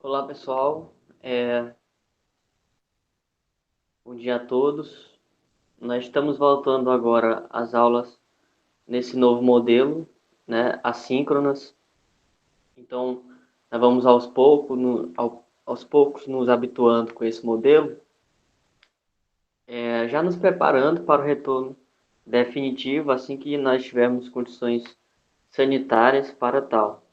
Olá pessoal, bom dia a todos. Nós estamos voltando agora às aulas nesse novo modelo, né, assíncronas. Então, nós vamos aos poucos nos habituando com esse modelo, já nos preparando para o retorno definitivo assim que nós tivermos condições sanitárias para tal.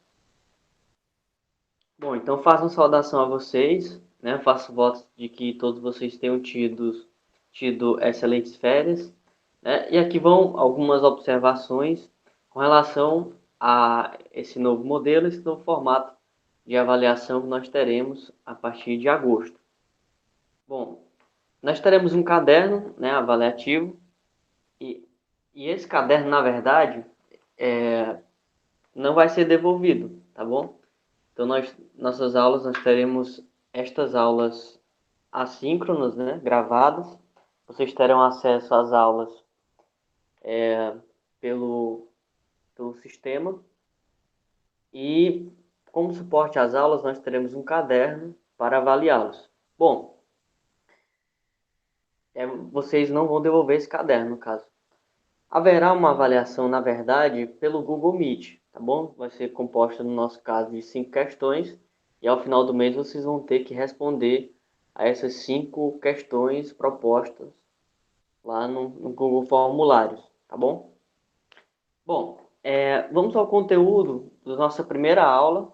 Bom, então faço uma saudação a vocês, né? Faço votos de que todos vocês tenham tido excelentes férias, né? E aqui vão algumas observações com relação a esse novo modelo, esse novo formato de avaliação que nós teremos a partir de agosto. Bom, nós teremos um caderno, né, avaliativo, e, e esse caderno, na verdade, não vai ser devolvido, tá bom? Então, nossas aulas, nós teremos estas aulas assíncronas, né, gravadas. Vocês terão acesso às aulas pelo, pelo sistema. E, como suporte às aulas, nós teremos um caderno para avaliá-los. Bom, vocês não vão devolver esse caderno, no caso. Haverá uma avaliação, na verdade, pelo Google Meet, tá bom? Vai ser composta, no nosso caso, de 5 questões. E ao final do mês vocês vão ter que responder a essas 5 questões propostas lá no Google Formulários, tá bom? Bom, vamos ao conteúdo da nossa primeira aula,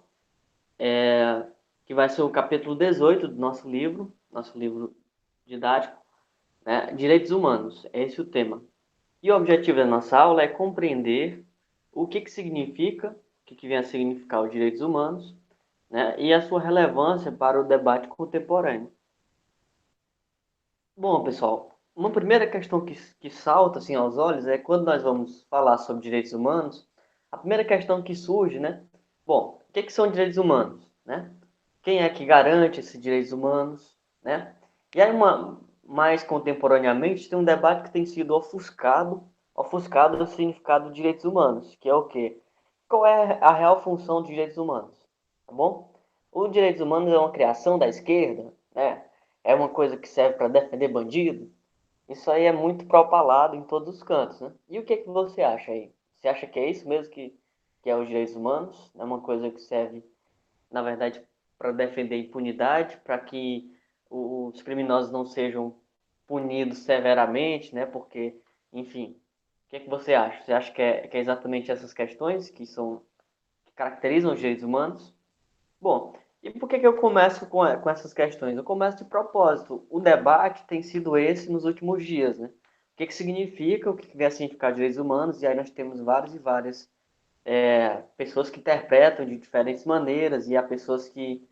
que vai ser o capítulo 18 do nosso livro didático, né? Direitos Humanos, é esse o tema. E o objetivo da nossa aula é compreender o que significa, o que vem a significar os direitos humanos, né? E a sua relevância para o debate contemporâneo. Bom, pessoal, uma primeira questão que salta assim aos olhos é quando nós vamos falar sobre direitos humanos, a primeira questão que surge, né? Bom, o que são direitos humanos, né? Quem é que garante esses direitos humanos, né? E aí, mais contemporaneamente, tem um debate que tem sido ofuscado do significado de direitos humanos, que é o quê? Qual é a real função dos direitos humanos, tá bom? Os direitos humanos é uma criação da esquerda, né? É uma coisa que serve para defender bandido. Isso aí é muito propalado em todos os cantos, né? E o que você acha aí? Você acha que é isso mesmo que é os direitos humanos? É uma coisa que serve, na verdade, para defender a impunidade, para que os criminosos não sejam punidos severamente, né? Porque, enfim, o que você acha? Você acha que é exatamente essas questões que caracterizam os direitos humanos? Bom, e por que eu começo com essas questões? Eu começo de propósito. O debate tem sido esse nos últimos dias, né? O que significa, o que vem a significar direitos humanos, e aí nós temos várias e várias pessoas que interpretam de diferentes maneiras, e há pessoas que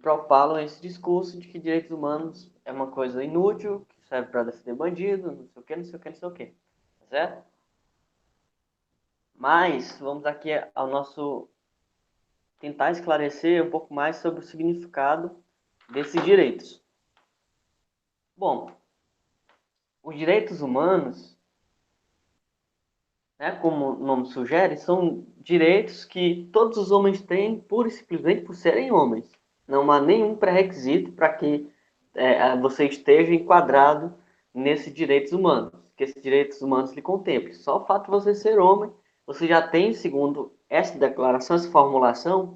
propalam esse discurso de que direitos humanos é uma coisa inútil, que serve para defender bandido, não sei o que, não sei o que, não sei o que. Tá certo? Mas vamos aqui ao nosso tentar esclarecer um pouco mais sobre o significado desses direitos. Bom, os direitos humanos, né, como o nome sugere, são direitos que todos os homens têm pura e simplesmente por serem homens. Não há nenhum pré-requisito para que você esteja enquadrado nesses direitos humanos, que esses direitos humanos lhe contemplem. Só o fato de você ser homem, você já tem, segundo essa declaração, essa formulação,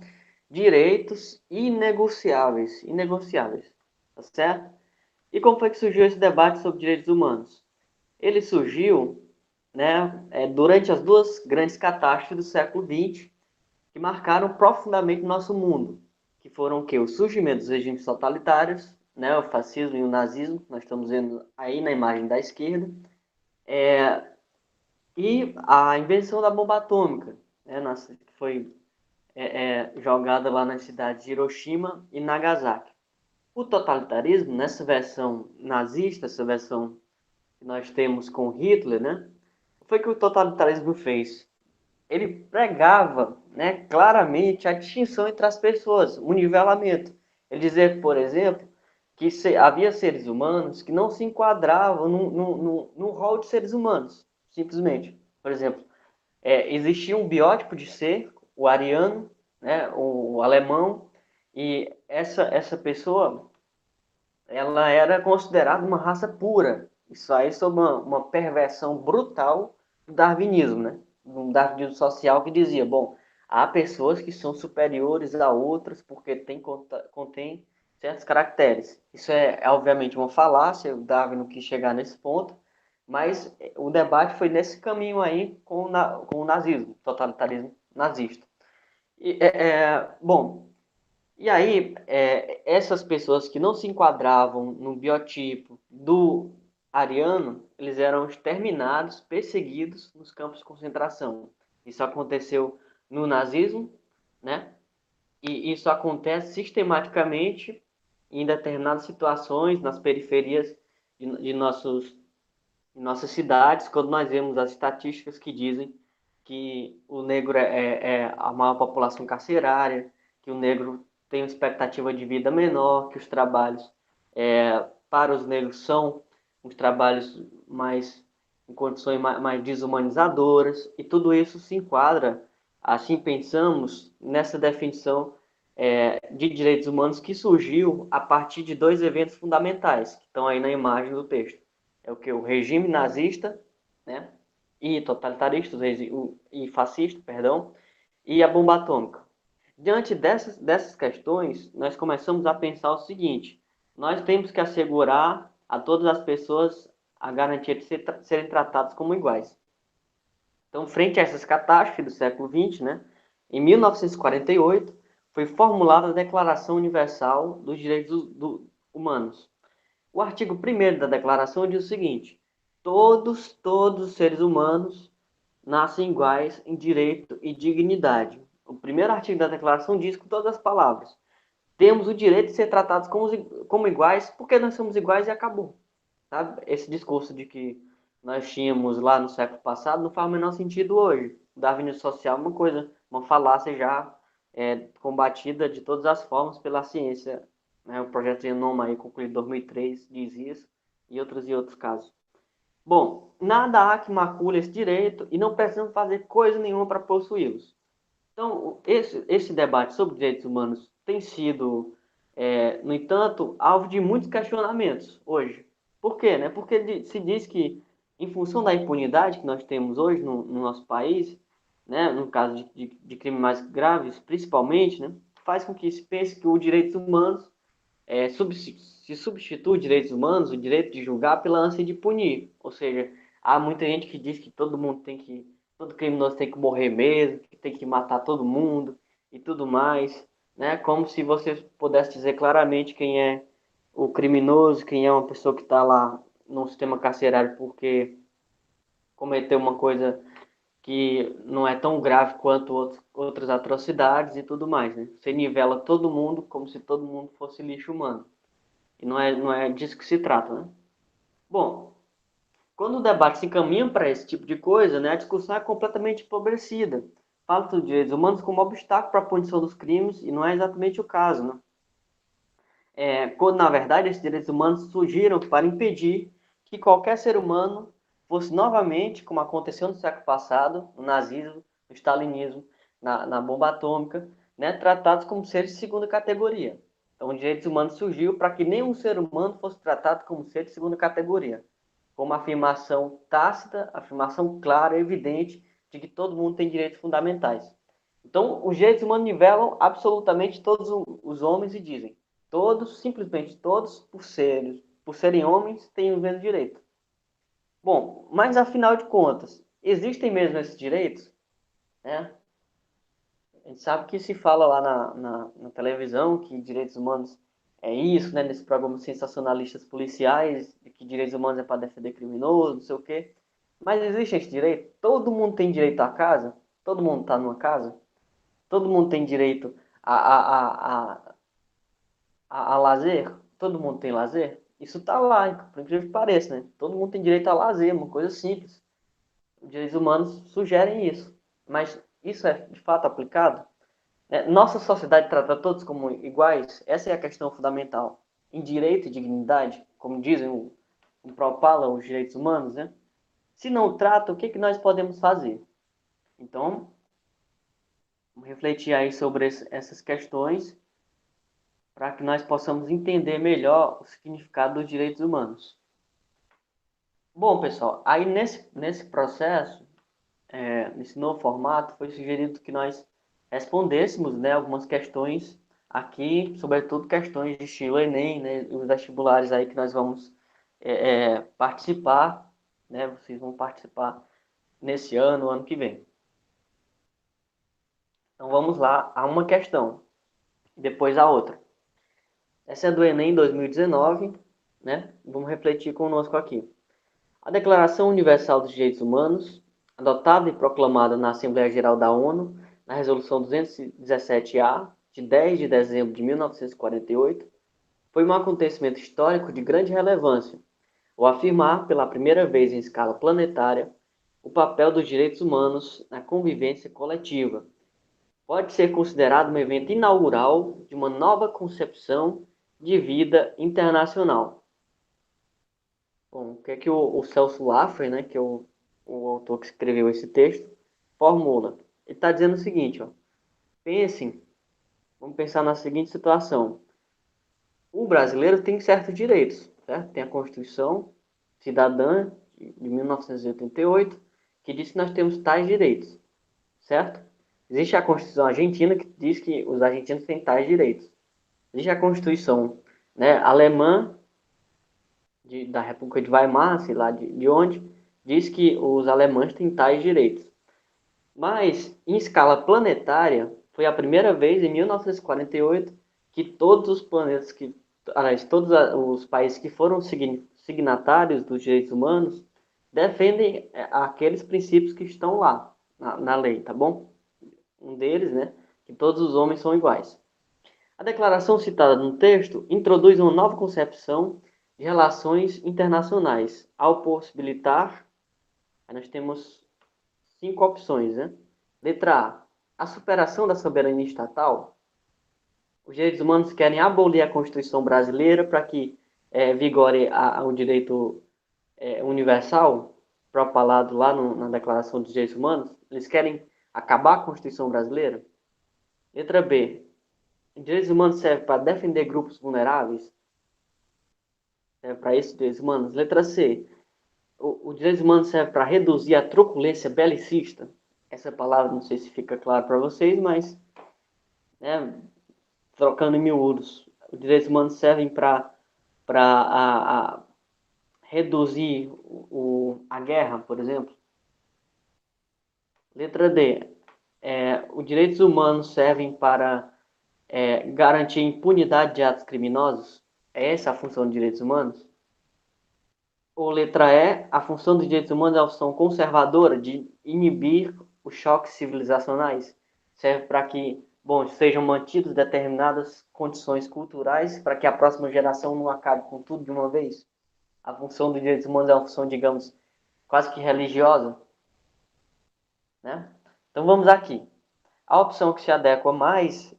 direitos inegociáveis, tá certo? E como foi que surgiu esse debate sobre direitos humanos? Ele surgiu, né, durante as duas grandes catástrofes do século XX, que marcaram profundamente o nosso mundo, que foram o quê? O surgimento dos regimes totalitários, né, o fascismo e o nazismo, que nós estamos vendo aí na imagem da esquerda, e a invenção da bomba atômica, né, que foi jogada lá nas cidades de Hiroshima e Nagasaki. O totalitarismo, nessa versão nazista, essa versão que nós temos com Hitler, né? O que foi que o totalitarismo fez? Ele pregava, né, claramente a distinção entre as pessoas, o nivelamento. Ele dizia, por exemplo, que havia seres humanos que não se enquadravam num rol de seres humanos, simplesmente. Por exemplo, existia um biótipo de ser, o ariano, né, o alemão, E essa pessoa, ela era considerada uma raça pura. Isso aí sob uma perversão brutal do darwinismo, né? Um darwinismo social que dizia, bom, há pessoas que são superiores a outras porque contém certos caracteres. Isso é obviamente uma falácia, o Darwin não quis chegar nesse ponto, mas o debate foi nesse caminho aí com o nazismo, totalitarismo nazista. Bom, e aí, essas pessoas que não se enquadravam no biotipo do ariano, eles eram exterminados, perseguidos nos campos de concentração. Isso aconteceu no nazismo, né? E isso acontece sistematicamente em determinadas situações, nas periferias de nossas cidades, quando nós vemos as estatísticas que dizem que o negro é a maior população carcerária, que o negro tem uma expectativa de vida menor, que os trabalhos para os negros são os trabalhos mais em condições mais desumanizadoras, e tudo isso se enquadra, assim pensamos, nessa definição de direitos humanos que surgiu a partir de dois eventos fundamentais, que estão aí na imagem do texto. É o que? O regime nazista, né? E totalitarista, e fascista, perdão, e a bomba atômica. Diante dessas questões, nós começamos a pensar o seguinte: nós temos que assegurar a todas as pessoas a garantia de serem tratadas como iguais. Então, frente a essas catástrofes do século XX, né, em 1948, foi formulada a Declaração Universal dos Direitos Humanos. O artigo 1º da Declaração diz o seguinte: todos os seres humanos nascem iguais em direito e dignidade. O primeiro artigo da Declaração diz com todas as palavras: temos o direito de ser tratados como iguais porque nós somos iguais e acabou. Sabe? Esse discurso de que nós tínhamos lá no século passado não faz o menor sentido hoje. O darwinismo social é uma coisa, uma falácia já combatida de todas as formas pela ciência, né? O projeto Genoma, aí, concluído em 2003, diz isso, e outros casos. Bom, nada há que macule esse direito e não precisamos fazer coisa nenhuma para possuí-los. Então, esse debate sobre direitos humanos tem sido, no entanto, alvo de muitos questionamentos hoje. Por quê? Né? Porque se diz que, em função da impunidade que nós temos hoje no nosso país, né, no caso de crimes mais graves, principalmente, né, faz com que se pense que os direitos humanos se substitui os direitos humanos, o direito de julgar, pela ânsia de punir. Ou seja, há muita gente que diz que todo criminoso tem que morrer mesmo, que tem que matar todo mundo e tudo mais, né? Como se você pudesse dizer claramente quem é o criminoso, quem é uma pessoa que está lá no sistema carcerário porque cometeu uma coisa que não é tão grave quanto outras atrocidades e tudo mais, né? Você nivela todo mundo como se todo mundo fosse lixo humano. E não é disso que se trata, né? Bom, quando o debate se encaminha para esse tipo de coisa, né, a discussão é completamente empobrecida. Fala-se dos direitos humanos como obstáculo para a punição dos crimes, e não é exatamente o caso, né? Quando, na verdade, esses direitos humanos surgiram para impedir que qualquer ser humano fosse novamente, como aconteceu no século passado, no nazismo, no stalinismo, na bomba atômica, né, tratados como seres de segunda categoria. Então, os direitos humanos surgiu para que nenhum ser humano fosse tratado como ser de segunda categoria, como afirmação tácita, afirmação clara, evidente, de que todo mundo tem direitos fundamentais. Então, os direitos humanos nivelam absolutamente todos os homens e dizem: todos, simplesmente todos, por serem homens, têm o mesmo direito. Bom, mas afinal de contas, existem mesmo esses direitos? Né? A gente sabe que se fala lá na televisão que direitos humanos é isso, né? Nesses programas sensacionalistas policiais, de que direitos humanos é para defender criminoso, não sei o quê. Mas existe esse direito? Todo mundo tem direito à casa? Todo mundo está numa casa? Todo mundo tem direito a lazer? Todo mundo tem lazer? Isso está lá, por incrível que pareça, né? Todo mundo tem direito a lazer, uma coisa simples. Os direitos humanos sugerem isso. Mas isso é de fato aplicado? Nossa sociedade trata todos como iguais? Essa é a questão fundamental. Em direito e dignidade, como dizem o propala os direitos humanos, né? Se não trata, o que nós podemos fazer? Então, vamos refletir aí sobre essas questões para que nós possamos entender melhor o significado dos direitos humanos. Bom, pessoal, aí nesse processo, nesse novo formato, foi sugerido que nós respondêssemos, né, algumas questões aqui, sobretudo questões de estilo Enem, né, os vestibulares aí que nós vamos participar, né, vocês vão participar nesse ano que vem. Então vamos lá a uma questão, depois a outra. Essa é do Enem 2019, né? Vamos refletir conosco aqui. A Declaração Universal dos Direitos Humanos, adotada e proclamada na Assembleia Geral da ONU, na Resolução 217-A, de 10 de dezembro de 1948, foi um acontecimento histórico de grande relevância, ao afirmar pela primeira vez em escala planetária o papel dos direitos humanos na convivência coletiva. Pode ser considerado um evento inaugural de uma nova concepção de vida internacional. Bom, o que é que o Celso Laffer, né, que é o autor que escreveu esse texto, formula? Ele está dizendo o seguinte, ó, pensem, vamos pensar na seguinte situação. O brasileiro tem certos direitos, certo? Tem a Constituição Cidadã de 1988, que diz que nós temos tais direitos, certo? Existe a Constituição Argentina, que diz que os argentinos têm tais direitos. Existe a Constituição, né, alemã, da República de Weimar, sei lá de onde, diz que os alemães têm tais direitos. Mas, em escala planetária, foi a primeira vez, em 1948, que todos os planetas, aliás, todos os países que foram signatários dos direitos humanos defendem aqueles princípios que estão lá, na lei, tá bom? Um deles, né, que todos os homens são iguais. A declaração citada no texto introduz uma nova concepção de relações internacionais, ao possibilitar, aí nós temos 5 opções, né? Letra a superação da soberania estatal. Os direitos humanos querem abolir a Constituição brasileira para que vigore o direito universal, propalado lá na Declaração dos Direitos Humanos. Eles querem acabar a Constituição brasileira. Letra B. Os direitos humanos servem para defender grupos vulneráveis. Serve para isso, direitos humanos. Letra C. O direitos humanos serve para reduzir a truculência belicista. Essa palavra não sei se fica claro para vocês, mas né, trocando em miúdos, os direitos humanos servem para reduzir a guerra, por exemplo. Letra D. Os direitos humanos servem para garantir impunidade de atos criminosos. É essa a função dos direitos humanos? Ou letra E, a função dos direitos humanos é a função conservadora de inibir os choques civilizacionais. Serve para que, bom, sejam mantidas determinadas condições culturais para que a próxima geração não acabe com tudo de uma vez. A função dos direitos humanos é uma função, digamos, quase que religiosa, né? Então vamos aqui. A opção que se adequa mais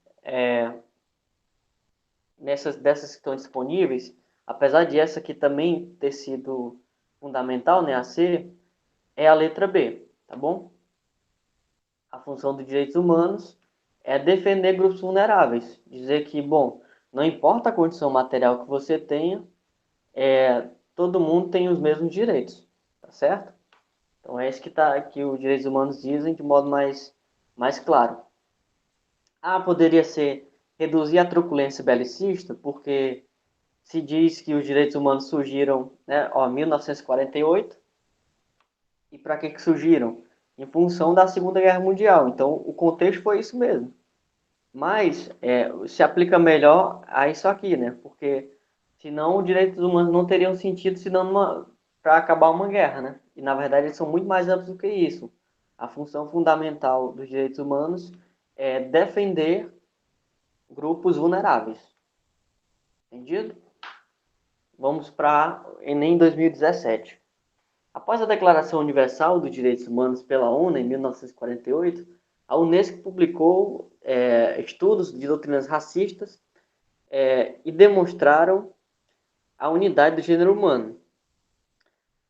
dessas que estão disponíveis, apesar de essa aqui também ter sido fundamental, né, a C, é a letra B, tá bom? A função dos direitos humanos é defender grupos vulneráveis. Dizer que, bom, não importa a condição material que você tenha, todo mundo tem os mesmos direitos, tá certo? Então é isso que os direitos humanos dizem de modo mais claro. Poderia ser reduzir a truculência belicista, porque se diz que os direitos humanos surgiram, né, em 1948. E para que surgiram? Em função da Segunda Guerra Mundial. Então, o contexto foi isso mesmo. Mas se aplica melhor a isso aqui, né? Porque senão os direitos humanos não teriam sentido senão para acabar uma guerra, né? E na verdade eles são muito mais amplos do que isso. A função fundamental dos direitos humanos é defender grupos vulneráveis. Entendido? Vamos para Enem 2017. Após a Declaração Universal dos Direitos Humanos pela ONU, em 1948, a Unesco publicou estudos de doutrinas racistas e demonstraram a unidade do gênero humano.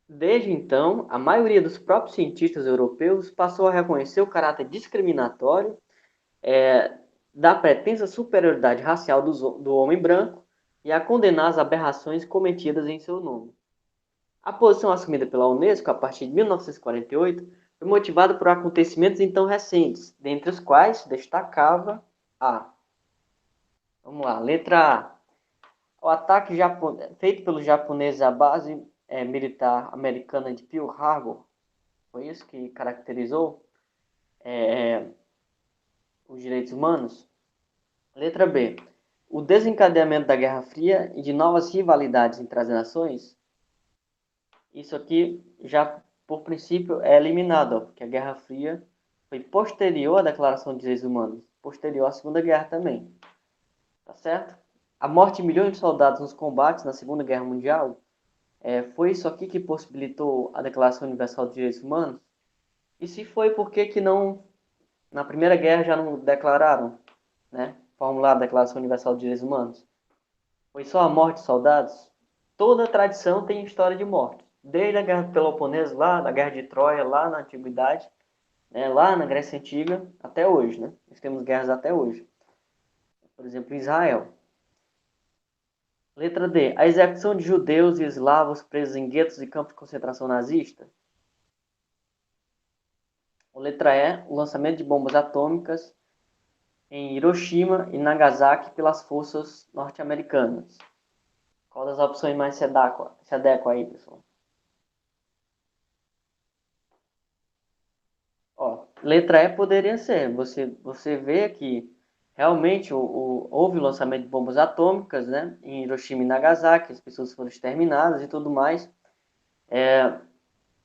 Desde então, a maioria dos próprios cientistas europeus passou a reconhecer o caráter discriminatório da pretensa superioridade racial do homem branco e a condenar as aberrações cometidas em seu nome. A posição assumida pela Unesco a partir de 1948 foi motivada por acontecimentos então recentes, dentre os quais destacava a... Vamos lá, letra A. O ataque feito pelos japoneses à base militar americana de Pearl Harbor, foi isso que caracterizou os direitos humanos? Letra B. O desencadeamento da Guerra Fria e de novas rivalidades entre as nações. Isso aqui já, por princípio, é eliminado, ó, porque a Guerra Fria foi posterior à Declaração de Direitos Humanos, posterior à Segunda Guerra também. Tá certo? A morte de milhões de soldados nos combates na Segunda Guerra Mundial foi isso aqui que possibilitou a Declaração Universal de Direitos Humanos? E se foi, por que que não, na Primeira Guerra já não declararam, né? Formular a Declaração Universal de Direitos Humanos? Foi só a morte de soldados? Toda tradição tem história de morte. Desde a Guerra do Peloponeso, lá na Guerra de Troia, lá na Antiguidade, né, lá na Grécia Antiga, até hoje, né? Nós temos guerras até hoje. Por exemplo, Israel. Letra D. A execução de judeus e eslavos presos em guetos e campos de concentração nazista. Letra E. O lançamento de bombas atômicas em Hiroshima e Nagasaki pelas forças norte-americanas. Qual das opções mais se adequa aí, pessoal? Ó, letra E poderia ser. Você vê que realmente houve o lançamento de bombas atômicas, né, em Hiroshima e Nagasaki, as pessoas foram exterminadas e tudo mais.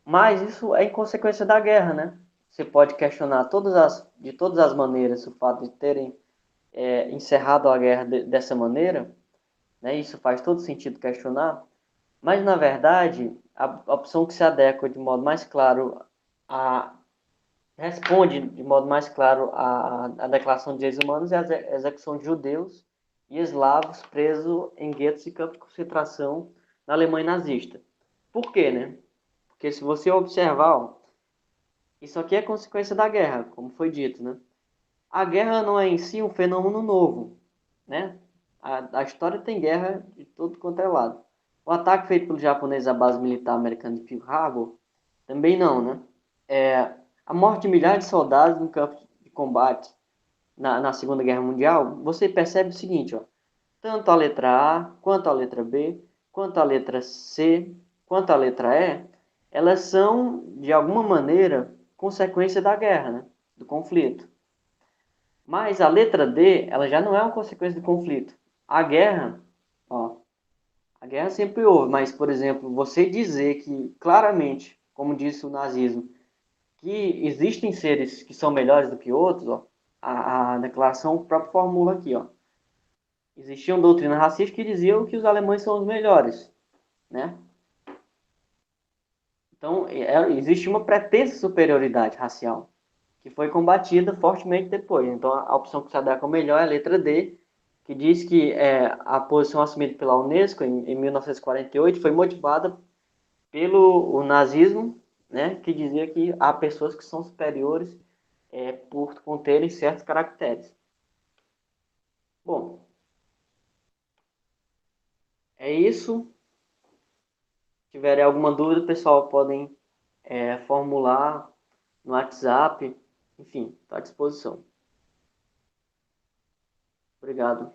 Mas isso é em consequência da guerra, né? Você pode questionar de todas as maneiras o fato de terem encerrado a guerra dessa maneira, né? Isso faz todo sentido questionar. Mas, na verdade, a opção que se adequa de modo mais claro a responde de modo mais claro a Declaração de Direitos Humanos é a execução de judeus e eslavos presos em guetos e campos de concentração na Alemanha nazista. Por quê, né? Porque se você observar, ó, isso aqui é consequência da guerra, como foi dito, né? A guerra não é em si um fenômeno novo, né? A história tem guerra de todo quanto é lado. O ataque feito pelos japoneses à base militar americana de Pearl Harbor, também não, né? A morte de milhares de soldados no campo de combate na Segunda Guerra Mundial, você percebe o seguinte, ó, tanto a letra A, quanto a letra B, quanto a letra C, quanto a letra E, elas são, de alguma maneira, consequência da guerra, né? Do conflito. Mas a letra D, ela já não é uma consequência do conflito. A guerra, ó, a guerra sempre houve, mas, por exemplo, você dizer que claramente, como disse o nazismo, que existem seres que são melhores do que outros, ó, a declaração própria formula aqui, ó. Existia uma doutrina racista que dizia que os alemães são os melhores, né? Então, existe uma pretensa superioridade racial que foi combatida fortemente depois. Então, a opção que se adequa melhor é a letra D, que diz que a posição assumida pela Unesco em 1948 foi motivada pelo o nazismo, né, que dizia que há pessoas que são superiores por conterem certos caracteres. Bom, é isso. Se tiverem alguma dúvida, pessoal, podem formular no WhatsApp. Enfim, está à disposição. Obrigado.